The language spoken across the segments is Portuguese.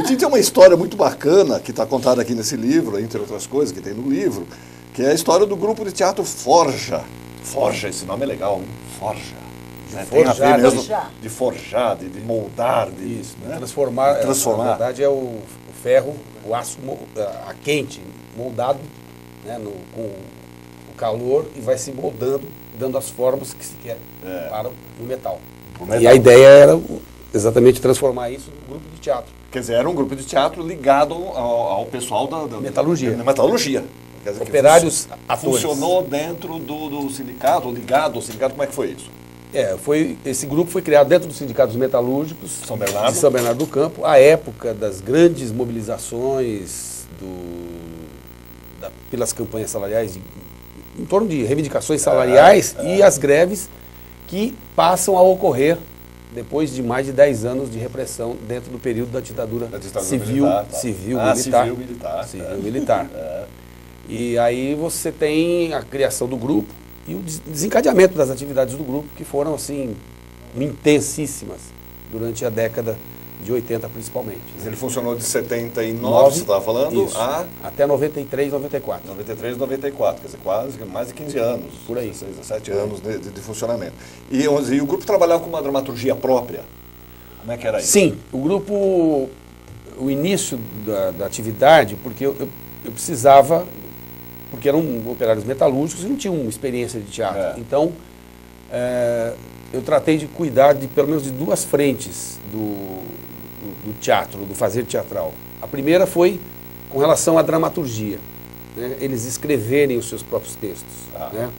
Tim tem uma história muito bacana que está contada aqui nesse livro, entre outras coisas que tem no livro, que é a história do grupo de teatro Forja. Forja, esse nome é legal, hein? Forja. Né? Tem a ver mesmo de forjar, de moldar, de isso, né? transformar. Transformar. Na verdade é o ferro, o aço a quente, moldado, né, com o calor e vai se moldando, dando as formas que se quer para o metal. E a ideia era exatamente transformar isso num grupo de teatro. Quer dizer, era um grupo de teatro ligado ao pessoal da metalurgia. Metalurgia. Quer dizer, operários atores. Funcionou dentro do sindicato, ligado ao sindicato, como é que foi isso? Esse grupo foi criado dentro do Sindicato dos Metalúrgicos de São Bernardo do Campo, à época das grandes mobilizações pelas campanhas salariais, em torno de reivindicações salariais e as greves que passam a ocorrer depois de mais de 10 anos de repressão dentro do período da ditadura civil-militar. E aí você tem a criação do grupo e o desencadeamento das atividades do grupo, que foram assim intensíssimas durante a década de 80 principalmente. Ele funcionou de 79, você estava falando, até 93, 94. 93, 94, quer dizer, quase mais de 15 anos. Por aí. 16, 17 anos de funcionamento. E o grupo trabalhava com uma dramaturgia própria? Como é que era isso? Sim, o grupo, o início da atividade, porque eu precisava, porque eram operários metalúrgicos e não tinham experiência de teatro. Então, eu tratei de cuidar de pelo menos de duas frentes do teatro, do fazer teatral. A primeira foi com relação à dramaturgia, né? Eles escreverem os seus próprios textos, né?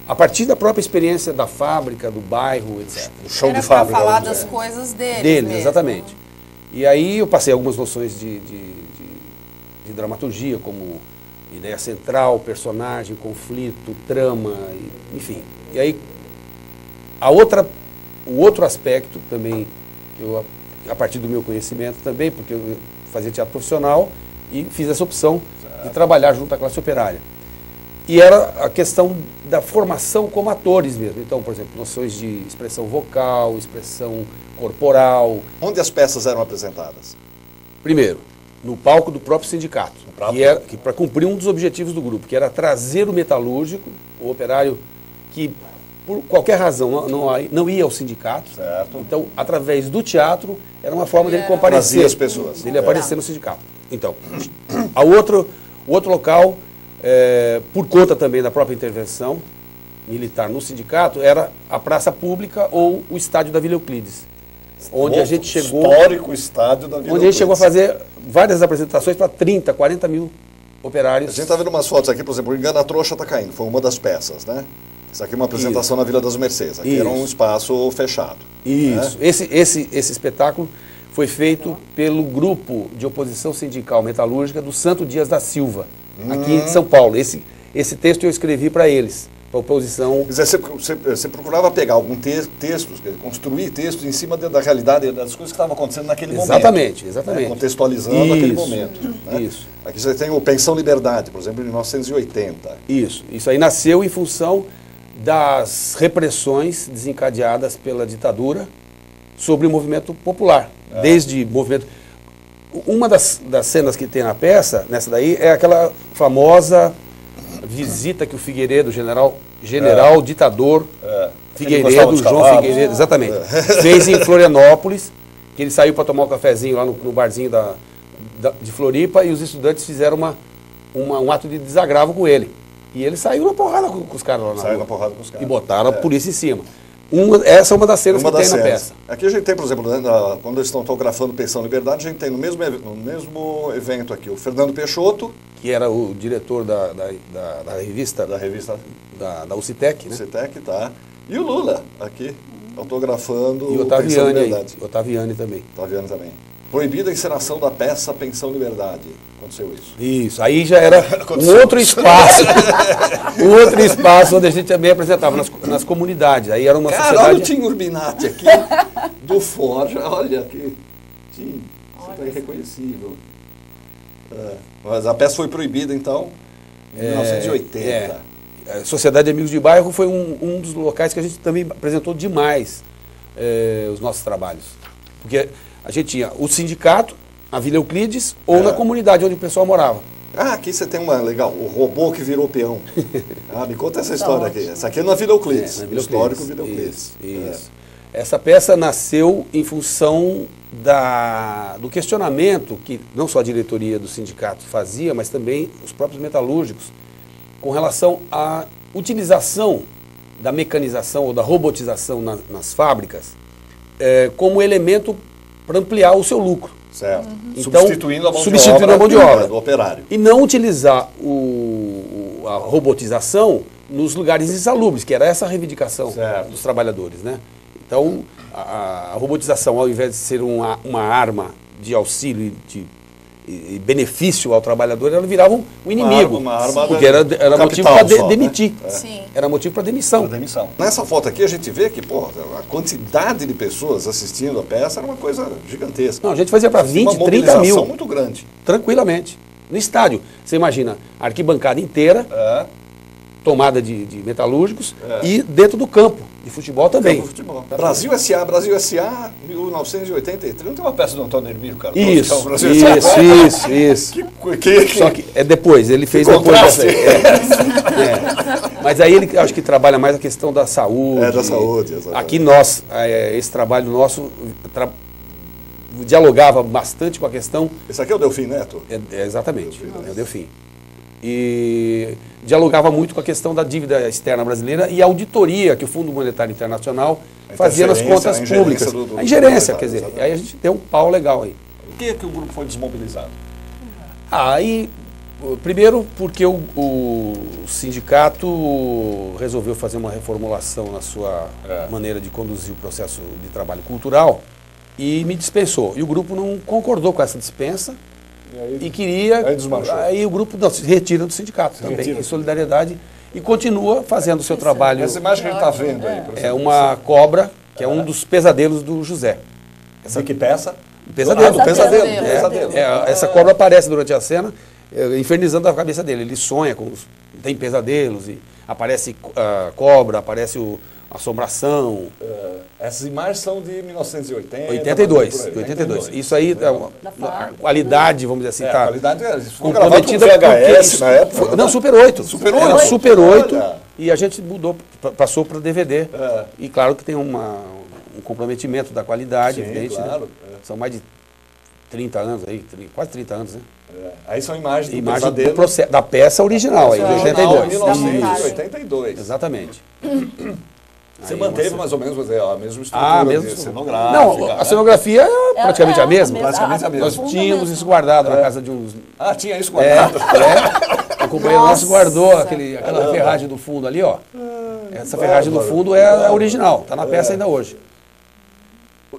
A partir da própria experiência da fábrica, do bairro, etc. O chão de fábrica. Para falar das coisas deles mesmo. Exatamente. E aí eu passei algumas noções de dramaturgia, como ideia central, personagem, conflito, trama, enfim. E aí o outro aspecto também, a partir do meu conhecimento também, porque eu fazia teatro profissional e fiz essa opção de trabalhar junto à classe operária. E era a questão da formação como atores mesmo. Então, por exemplo, noções de expressão vocal, expressão corporal. Onde as peças eram apresentadas? Primeiro, no palco do próprio sindicato, que para cumprir um dos objetivos do grupo, que era trazer o metalúrgico, o operário que, por qualquer razão, não ia ao sindicato. Certo. Então, através do teatro, era uma forma dele comparecer. Trazia as pessoas. Dele aparecer no sindicato. Então, o outro local, por conta também da própria intervenção militar no sindicato, era a praça pública ou o estádio da Vila Euclides. Onde a gente chegou... Histórico estádio da Vila Euclides. Onde a gente chegou a fazer várias apresentações para 30, 40 mil operários. A gente está vendo umas fotos aqui, por exemplo, o Engana Trouxa está caindo, foi uma das peças, né? Isso aqui é uma apresentação na Vila das Mercês, aqui era um espaço fechado. Isso, né? Esse espetáculo foi feito pelo grupo de oposição sindical metalúrgica do Santo Dias da Silva, aqui em São Paulo. Esse texto eu escrevi para eles, para a oposição. Quer dizer, você procurava pegar algum textos, construir textos em cima da realidade, das coisas que estavam acontecendo naquele momento. Exatamente. Né? Contextualizando aquele momento. Né? Isso. Aqui você tem o Pensão Liberdade, por exemplo, em 1980. Isso aí nasceu em função das repressões desencadeadas pela ditadura sobre o movimento popular. Desde movimento... Uma das cenas que tem na peça, nessa daí, é aquela famosa visita que o Figueiredo, general ditador Figueiredo, João Figueiredo, exatamente, fez em Florianópolis, que ele saiu para tomar um cafezinho lá no barzinho de Floripa e os estudantes fizeram um ato de desagravo com ele. E ele saiu na porrada com os caras lá na Saiu na porrada com os caras. E botaram a polícia em cima. Essa é uma das cenas que tem na peça. Aqui a gente tem, por exemplo, quando eles estão autografando Pensão Liberdade, a gente tem no mesmo evento aqui o Fernando Peixoto, que era o diretor da revista da UCITEC, né? UCITEC, tá. E o Lula aqui, autografando e o Pensão Liberdade. Otaviani também. Otaviani também. Proibida a encenação da peça Pensão Liberdade. Aconteceu isso. Isso. Aí já era um outro espaço. Um outro espaço onde a gente também apresentava nas comunidades. Aí era uma sociedade... Olha o Tim Urbinati aqui, do Forja. Olha aqui. Tim, você está irreconhecível. Mas a peça foi proibida, então, em 1980. A Sociedade de Amigos de Bairro foi um dos locais que a gente também apresentou demais os nossos trabalhos. Porque a gente tinha o sindicato a Vila Euclides ou na comunidade onde o pessoal morava. Ah, aqui você tem uma legal, o robô que virou peão. Me conta essa história aqui. Essa aqui é na Vila Euclides, na Vila histórico Euclides. Vila Euclides. Isso. Essa peça nasceu em função do questionamento que não só a diretoria do sindicato fazia, mas também os próprios metalúrgicos, com relação à utilização da mecanização ou da robotização nas fábricas como elemento para ampliar o seu lucro. Certo. Então, substituindo a mão de obra do operário. E não utilizar a robotização nos lugares insalubres, que era essa a reivindicação dos trabalhadores, né? Então, a robotização, ao invés de ser uma arma de auxílio e benefício ao trabalhador, ela virava um inimigo. Uma arma porque era motivo para demitir. Sim. Era motivo para demissão. Nessa foto aqui a gente vê que, a quantidade de pessoas assistindo a peça era uma coisa gigantesca. Não, a gente fazia para 20, uma 30 mil. muito grande. Tranquilamente. No estádio. Você imagina, a arquibancada inteira, tomada de metalúrgicos e dentro do campo de futebol também. Futebol. Brasil S.A., 1983. Não tem uma peça do Antônio Hermílio Cardoso? Isso. Só que é depois, ele fez depois dessa. Mas aí ele acho que trabalha mais a questão da saúde. Da saúde, exatamente. Aqui esse trabalho nosso dialogava bastante com a questão. Esse aqui é o Delfim Neto? Exatamente, é o Delfim. E dialogava muito com a questão da dívida externa brasileira e a auditoria que o Fundo Monetário Internacional fazia nas contas públicas. A ingerência, quer dizer, aí a gente deu um pau legal aí. Por que o grupo foi desmobilizado? Aí, primeiro porque o sindicato resolveu fazer uma reformulação na sua maneira de conduzir o processo de trabalho cultural e me dispensou. E o grupo não concordou com essa dispensa. E queria. Aí o grupo se retira do sindicato também, em solidariedade, e continua fazendo o seu trabalho. Essa imagem que a gente está vendo aí, é uma cobra, que é um dos pesadelos do José. Que peça? Pesadelo. Pesadelo. Essa cobra aparece durante a cena, infernizando a cabeça dele. Ele sonha tem pesadelos, e aparece a cobra, aparece a assombração. Essas imagens são de 1980. 82. Isso aí, a qualidade, vamos dizer assim, está comprometida VHS na época. Não, Super 8. Era Super 8 Olha. E a gente passou para DVD. E claro que tem um comprometimento da qualidade, evidente. Claro. Né? São mais de 30 anos aí, quase 30 anos, né? Aí são imagens do imagem pesadelo. da peça original, aí, de 82. 1982. Exatamente. Você manteve mais ou menos a mesma estrutura cenográfica. Não, a cenografia é praticamente a mesma. Praticamente a mesma. Nós tínhamos isso guardado na casa de uns... Tinha isso guardado? O companheiro nosso guardou aquela ferragem do fundo ali, ó. Essa ferragem do fundo é a original, está na peça ainda hoje.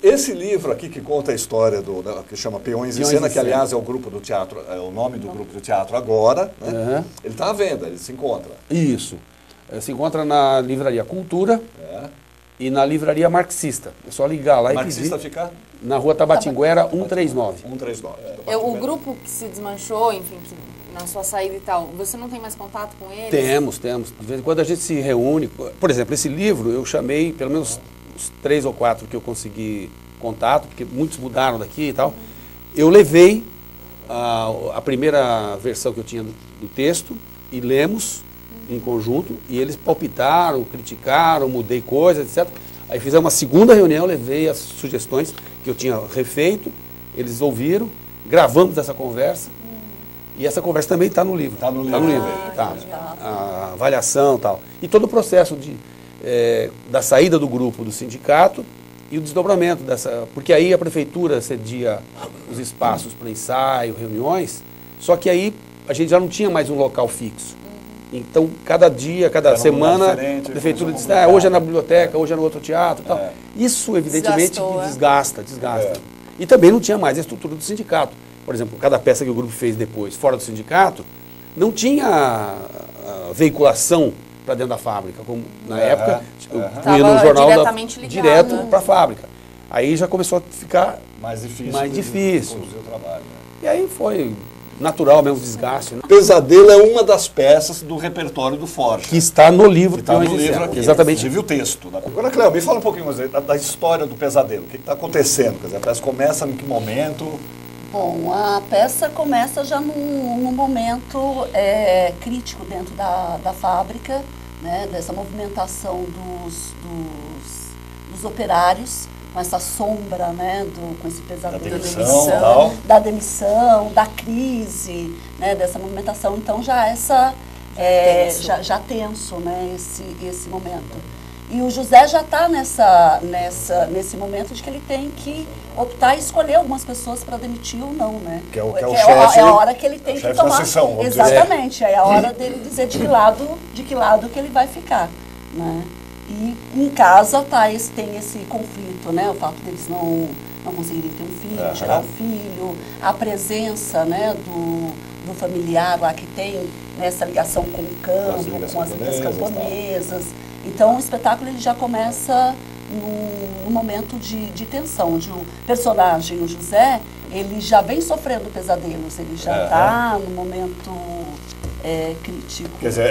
Esse livro aqui que conta a história que chama Peões em Cena, que aliás é o grupo do teatro, é o nome do grupo do teatro agora, né? Ele está à venda, ele se encontra. Isso. Se encontra na Livraria Cultura e na Livraria Marxista. É só ligar lá e pedir. Marxista fica? Na Rua Tabatinguera, 139. 139. O grupo que se desmanchou, enfim, na sua saída e tal, você não tem mais contato com eles? Temos. De vez em quando a gente se reúne. Por exemplo, esse livro eu chamei pelo menos os 3 ou 4 que eu consegui contato, porque muitos mudaram daqui e tal. Eu levei a primeira versão que eu tinha do texto e lemos em conjunto, e eles palpitaram, criticaram, mudei coisas, etc. Aí fizemos uma segunda reunião, levei as sugestões que eu tinha refeito, eles ouviram, gravamos essa conversa, e essa conversa também está no livro. Está no livro. A avaliação e tal. E todo o processo da saída do grupo do sindicato e o desdobramento dessa... Porque aí a prefeitura cedia os espaços para ensaio, reuniões, só que aí a gente já não tinha mais um local fixo. Então, cada dia, cada semana, a prefeitura diz, hoje é na biblioteca, hoje é no outro teatro e tal. Isso, evidentemente, desgasta. E também não tinha mais a estrutura do sindicato. Por exemplo, cada peça que o grupo fez depois, fora do sindicato, não tinha veiculação para dentro da fábrica, como na época, eu ia no jornal direto para a fábrica. Aí já começou a ficar mais difícil. Conduzir o trabalho, né? E aí foi natural mesmo o desgaste. Né? Pesadelo é uma das peças do repertório do Forja. Que está no livro. Está no livro aqui. Exatamente. Você viu o texto. Agora, Cléo, me fala um pouquinho mais da história do Pesadelo. O que está acontecendo? Quer dizer, a peça começa em que momento? Bom, a peça começa já num momento crítico dentro da fábrica, né, dessa movimentação dos operários, com essa sombra, né, com esse pesadelo da demissão, da crise, né, dessa movimentação. Então já já tenso, né, esse momento. E o José já está nesse momento de que ele tem que optar e escolher algumas pessoas para demitir ou não, né? Que é o chefe. É a hora que ele tem que tomar. Sessão, exatamente, é a hora dele dizer de que lado que ele vai ficar, né? E em casa tem esse conflito, né? O fato deles não conseguirem ter um filho, gerar um filho, a presença, né, do familiar lá que tem essa ligação com o campo, com as ligas camponesas. Então o espetáculo ele já começa num momento de tensão, onde o personagem, o José, ele já vem sofrendo pesadelos, ele já está num momento crítico. Quer dizer,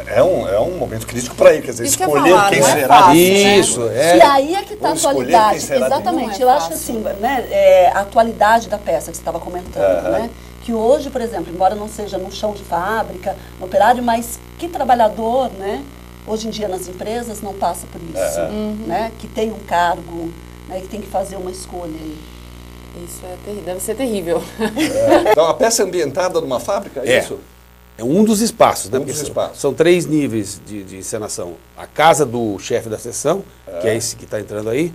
é um momento crítico para ele, quer dizer, escolher quem será. Fácil, Isso, né? E aí é que está a atualidade. Exatamente, eu acho que fácil. assim, né, a atualidade da peça que você estava comentando, né? Que hoje, por exemplo, embora não seja no chão de fábrica, no operário, mas que trabalhador, né? Hoje em dia nas empresas não passa por isso, né? Que tem um cargo, né? Que tem que fazer uma escolha. Isso deve ser terrível. Então a peça é ambientada numa fábrica, é isso? É um dos espaços, né? Um dos espaços. São 3 níveis de encenação. A casa do chefe da seção, que é esse que está entrando aí,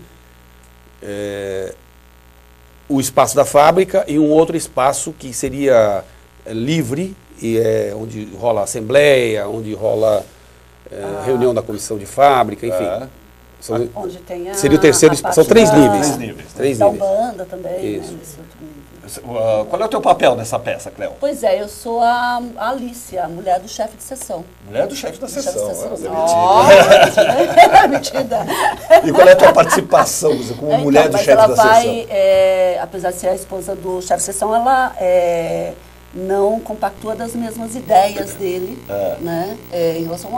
o espaço da fábrica e um outro espaço que seria livre, e onde rola assembleia, onde rola reunião da comissão de fábrica, enfim. Onde tem seria o terceiro espaço. São 3 níveis. 3 da níveis. Umbanda também. Isso. Né, nesse outro nível. Qual é o teu papel nessa peça, Cleo? Pois é, eu sou a Alicia, a mulher do chefe de seção. Mulher do chefe da sessão. Mentira. E qual é a tua participação como mulher do chefe da sessão? Apesar de ser a esposa do chefe de sessão, ela não compactua das mesmas ideias dele, né, em relação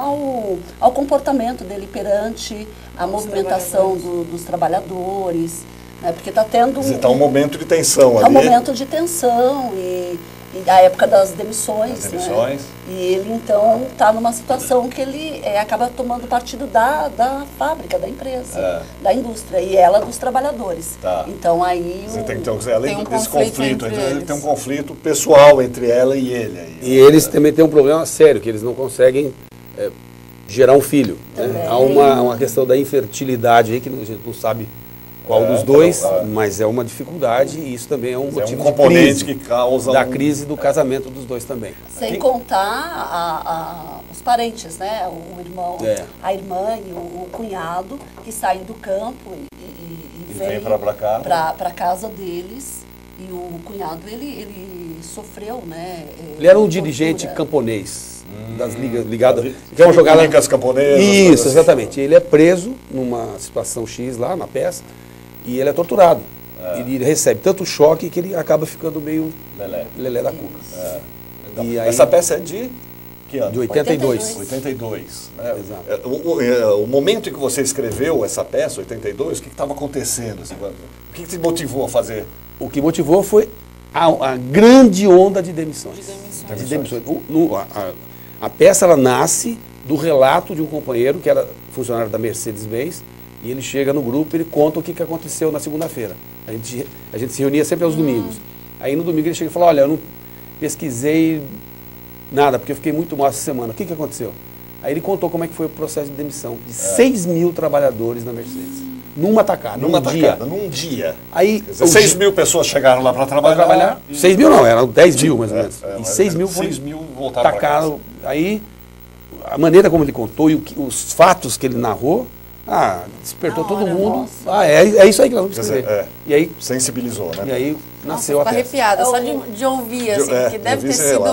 ao comportamento dele perante a movimentação dos trabalhadores, né, porque está tendo... Está um momento de tensão ali. Está um momento de tensão e a época das demissões. Né? E ele, então, está numa situação que ele acaba tomando partido da fábrica, da empresa, da indústria, e ela dos trabalhadores. Tá. Então, aí... além desse conflito, ele tem um conflito pessoal entre ela e ele. Aí, e eles também têm um problema sério, que eles não conseguem gerar um filho. Né? Há uma questão da infertilidade aí, que a gente não sabe qual dos dois, mas é uma dificuldade e isso também é um motivo componente que causa da crise do casamento dos dois também. Sem contar os parentes, né? O irmão, a irmã e o cunhado que saem do campo e vêm para casa deles. E o cunhado, ele sofreu, né? Ele era um dirigente camponês. Das ligas ligadas. Que é uma jogada. Ligas camponesas. Isso, exatamente. Ele é preso numa situação X lá na peça e ele é torturado. Ele recebe tanto choque que ele acaba ficando meio lelé da cuca. E aí, essa peça é de que ano? De 82. 82. Né? Exato. O momento em que você escreveu essa peça, 82, o que estava acontecendo? Assim, o que te motivou a fazer? O que motivou foi a grande onda de demissões. A peça ela nasce do relato de um companheiro que era funcionário da Mercedes-Benz e ele chega no grupo e ele conta o que aconteceu na segunda-feira. A gente se reunia sempre aos domingos. Aí no domingo ele chega e fala, olha, eu não pesquisei nada, porque eu fiquei muito mal essa semana. O que aconteceu? Aí ele contou como é que foi o processo de demissão de 6 mil trabalhadores na Mercedes. Numa tacada, num dia. Aí, 6 mil pessoas chegaram lá para trabalhar. 6 mil não, eram 10 mil mais ou menos. E 6 mil voltaram tacaram. Aí, a maneira como ele contou e os fatos que ele narrou, despertou todo mundo. É isso aí que nós vamos escrever. E aí, sensibilizou, né? E aí nasceu a peça. Arrepiada, só de ouvir, assim, que deve ter sido...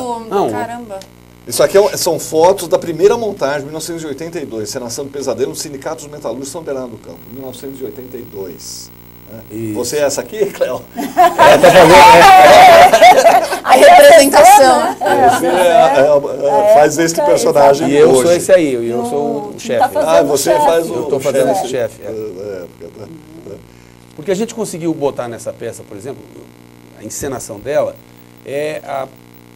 Caramba. Isso aqui são fotos da primeira montagem, 1982, Encenação do Pesadelo, no Sindicato dos Metalúrgicos São Bernardo do Campo, 1982. Né? Você é essa aqui, Cleo? A representação. Você faz este personagem e eu sou esse aí, eu sou o chefe. Você faz o Eu estou fazendo esse chefe. Porque a gente conseguiu botar nessa peça, por exemplo, a encenação dela é a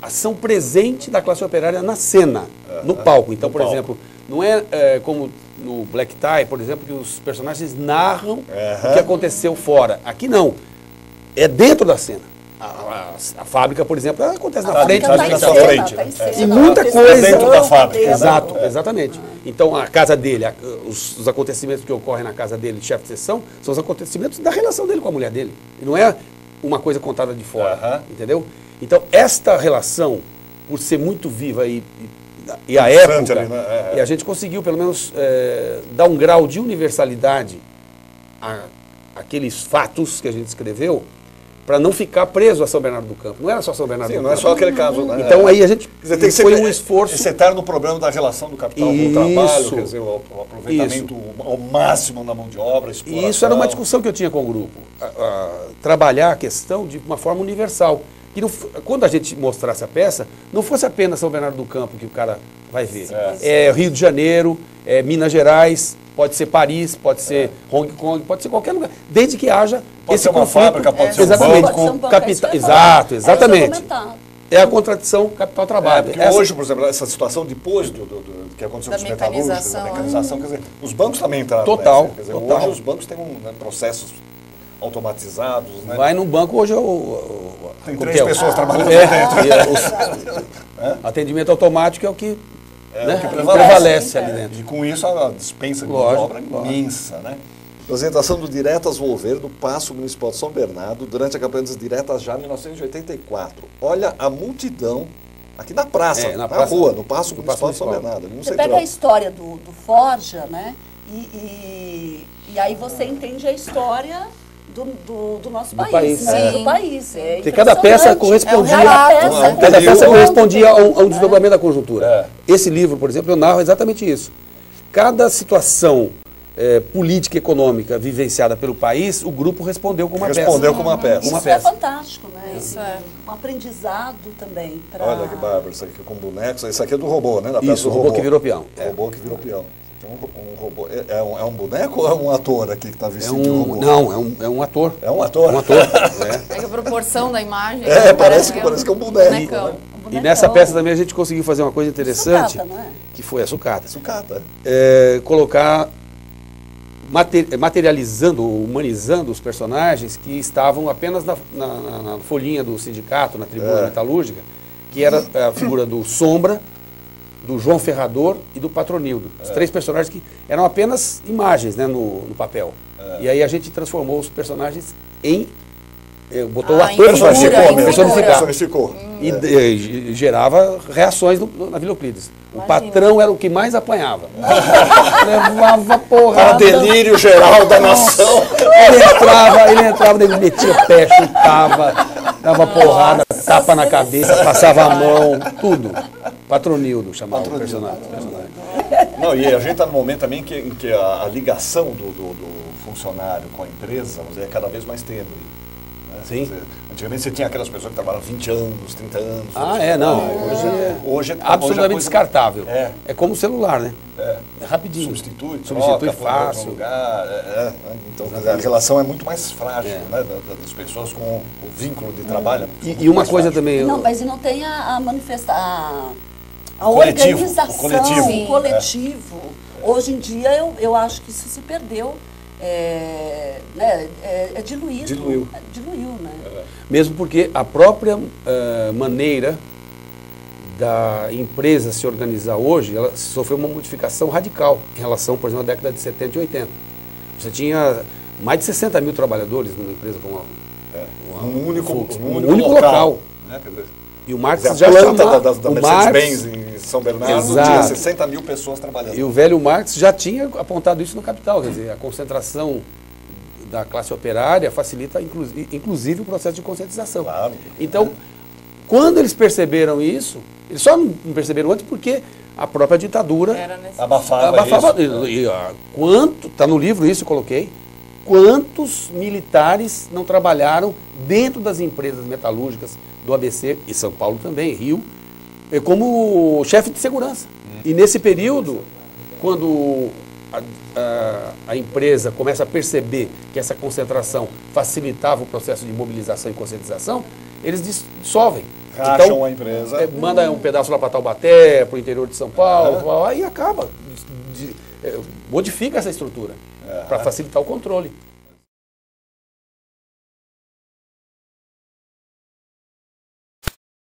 ação presente da classe operária na cena, no palco. Então, por exemplo, não é como no Black Tie, por exemplo, que os personagens narram o que aconteceu fora. Aqui não. É dentro da cena. A fábrica, por exemplo, ela acontece na frente. na sua frente. E muita coisa dentro da fábrica. Exato, exatamente. Então, a casa dele, os acontecimentos que ocorrem na casa dele, de chefe de seção, são os acontecimentos da relação dele com a mulher dele. E não é uma coisa contada de fora, entendeu? Então, esta relação, por ser muito viva e a época, ali, né? e a gente conseguiu, pelo menos, dar um grau de universalidade àqueles fatos que a gente escreveu, para não ficar preso a São Bernardo do Campo. Não era só São Bernardo do Campo. Não é só aquele caso, né? Então aí a gente tem que foi um esforço. Esse eterno problema da relação do capital com o trabalho, quer dizer, o aproveitamento ao máximo na mão de obra, exploração. E isso era uma discussão que eu tinha com o grupo. Trabalhar a questão de uma forma universal. Que não, quando a gente mostrasse a peça, não fosse apenas São Bernardo do Campo que o cara vai ver. É Rio de Janeiro, é Minas Gerais, pode ser Paris, pode ser Hong Kong, pode ser qualquer lugar. Desde que haja pode ser uma fábrica, pode ser exatamente, um banco. Capital, exato, exatamente. É a contradição capital-trabalho. Porque hoje, por exemplo, essa situação depois do que aconteceu com os metalúrgicos, da mecanização, quer dizer, os bancos também entraram. Total, Quer dizer, total. hoje os bancos têm processos automatizados. Né? Vai num banco, hoje tem 3 pessoas trabalhando dentro. Atendimento automático é o que, o que prevalece ali dentro. E com isso a dispensa de obra é imensa, né? Apresentação do Diretas Volver do Paço Municipal de São Bernardo durante a campanha das diretas já em 1984. Olha a multidão aqui na praça, na rua, no Paço Municipal de São Bernardo. Ali no você pega a história do Forja, né? E aí você entende a história do nosso país, né? Do país. Porque cada peça correspondia, cada peça correspondia a um desdobramento da conjuntura. Esse livro, por exemplo, eu narro exatamente isso. Cada situação política e econômica vivenciada pelo país, o grupo respondeu com uma peça. Respondeu com uma peça. Isso é fantástico, né? Isso é um aprendizado também. Olha que bárbaro, isso aqui com bonecos. Isso aqui é do robô, né? Da peça isso, do o robô que virou peão. O robô que virou peão. Um robô. É um boneco ou é um ator aqui que está vestido de robô? Não, é um ator. É um ator? É um ator. Pega a proporção da imagem. Parece que é um boneco. Né? E nessa peça também a gente conseguiu fazer uma coisa interessante, sucata, não é? Que foi a sucata. Sucata. Colocar, materializando, humanizando os personagens que estavam apenas na folhinha do sindicato, na tribuna metalúrgica, que era a figura do Sombra, do João Ferrador e do Patronildo. Os 3 personagens que eram apenas imagens, né, no papel. E aí a gente transformou os personagens em... botou o ator personificou. E gerava reações na Vila Euclides. O patrão era o que mais apanhava. Levava porrada. Delírio geral da nação. Ele entrava, ele metia o pé, chutava, dava porrada, tapa na cabeça, passava a mão, tudo. Patronildo chamava o personagem. Não, e a gente está no momento também em que a ligação do funcionário com a empresa é cada vez mais tênue. Né? Sim. Dizer, antigamente você tinha aquelas pessoas que trabalham 20 anos, 30 anos. Hoje é absolutamente descartável. É como o celular, né? É rapidinho. Substitui fácil. Lugar, então, a relação é muito mais frágil, né, das pessoas com o vínculo de trabalho. E uma coisa também... Não, mas não tem a manifestar... A organização, o coletivo. Hoje em dia, eu acho que isso se perdeu. Diluiu, né? Mesmo porque a própria maneira da empresa se organizar hoje, ela sofreu uma modificação radical em relação, por exemplo, à década de 70 e 80. Você tinha mais de 60 mil trabalhadores numa empresa como um único local. Né? Quer dizer, e o Marx já chamava da Mercedes-Benz em São Bernardo, tinha 60 mil pessoas trabalhando. E o velho Marx já tinha apontado isso no Capital, quer dizer, a concentração da classe operária facilita inclusive o processo de conscientização. Claro. Então, quando eles perceberam isso, eles só não perceberam antes porque a própria ditadura abafava isso. Quanto, está no livro isso, eu coloquei, quantos militares não trabalharam dentro das empresas metalúrgicas do ABC, e São Paulo também, Rio, como chefe de segurança. E nesse período, quando a empresa começa a perceber que essa concentração facilitava o processo de mobilização e conscientização, eles dissolvem. Racham a empresa. Manda um pedaço lá para Taubaté, para o interior de São Paulo, aí acaba. Modifica essa estrutura para facilitar o controle.